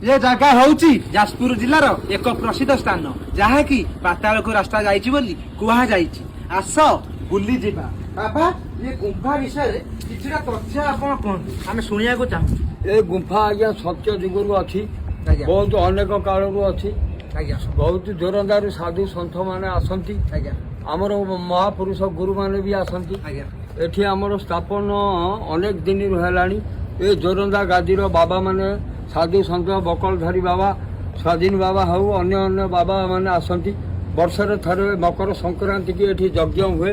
ये जगह होउची जाजपुर जिलार एक प्रसिद्ध स्थान जहाँकि पाताल को रास्ता जाइछि बोली कुहा जाइछि। आस बुली जिबा। बाबा ये गुंफा विषय किछिटा तथ्य आपण कहନ୍ତୁ आमे सुनिया को चाहू। ए गुंफा आज्ञा सत्य जुगुरु अच्छी आज्ञा बहुत अनेक कालरू अच्छी आज्ञा बहुत जोरदार साधु सन्थ माने आसंती आज्ञा आमर महापुरुष गुरु माने भी आसंती आज्ञा एठी आमर स्थापन अनेक दिन हेलानी ए जोरंदा गादीर बाबा माने साधु सन्थ बकलधारी बाबा स्वाधीन बाबा हऊ अन्य अन्य बाबा माने आसंती वर्षरे थरे मकर संक्रांति की एठी यज्ञ हुए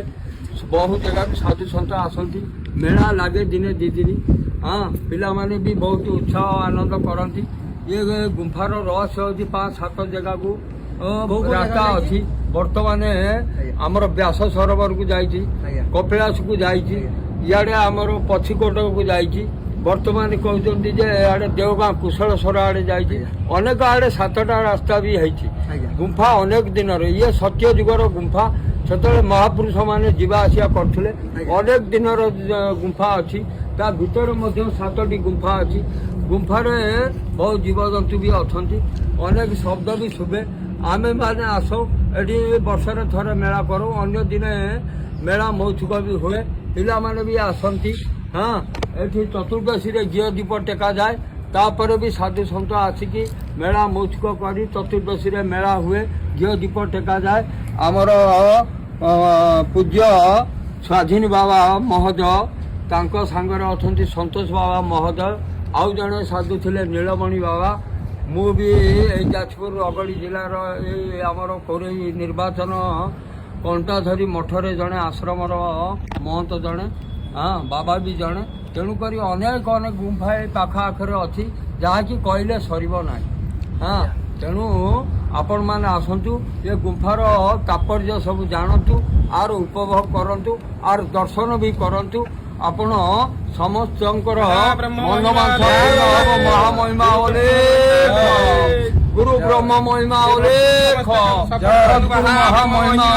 बहुत जगह साधु सन्थ आसंती मेला लागे दिने दी दिन हाँ पिला माने भी बहुत उत्साह आनंद करती ये गुंफार रहस्य होती 5-7 जगह को रास्ता अच्छी बर्तमान आमर व्यास सरोवर को जाइए कपिलास को जाइए इे आमर पछिकोट को जाइए बर्तमान कहते इे देवगाँ कुशलेश्वर आड़े जाइए अनेक आड़े 7टा रास्ता भी है गुंफा अनेक दिन ये सत्य जुगर गुंफा से महापुरुष माने जीवा आसिया करथुले अनेक दिन गुंफा अच्छी ता भीतर मध्य 7टी गुंफा अच्छी गुंफारे बहुत जीवजंतु भी अच्छा अनेक शब्द भी शुभे आमे माने आसो एटी वर्षरे थरे मेला करो अन्य दिने मेला मौसुक भी हुए पिला माने भी आसंती हाँ एटी चतुर्दशी रे घी दीप टेका जाए तापर भी साधु सन्त आसिकी मेला मौसुक करी चतुर्दशी रे मेला हुए घी दीप टेका जाए आमर पूज्य स्वाधीन बाबा महोदय तांको सांगरे अछंती संतोष बाबा महोदय आउ जड़े साधु थे नीलमणि बाबा मु भी जाजपुर अगड़ी जिलार आमर कोरेई निर्वाचन कंटाधरी मठरे जड़े आश्रमर महंत जड़े हाँ बाबा भी जड़े तेणुक अनेक अनेक गुंफा पाखाआखरे अच्छी जहाँकि कहले सर ना हाँ तेणु आपण मैंने आसतु ये गुंफार तात्पर्य सब जानतु आर उपभोग करंतु आर दर्शन भी करंतु आपण समस्त महामहिमा गुरु ब्रह्म महिमा महामहिमा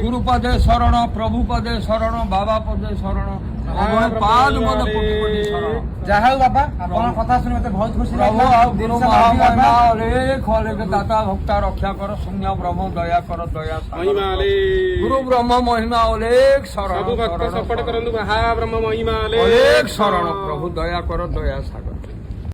गुरु पदे शरण प्रभु पदे शरण बाबा पदे शरण पाद मन कोटि कोटि शरण जहाँ बाबा आपन कथा सुनि मते बहुत खुशी प्रभु लागला। आ गुरु महामहिमा अलेख अलेख दाता भक्ता रक्षा कर शून्य ब्रह्म दया कर दया महिमा अलेख गुरु ब्रह्म महिमा अलेख शरण सब भक्त सपोर्ट करंतु महाब्रह्म महिमा अलेख शरण प्रभु दया कर दया सागर।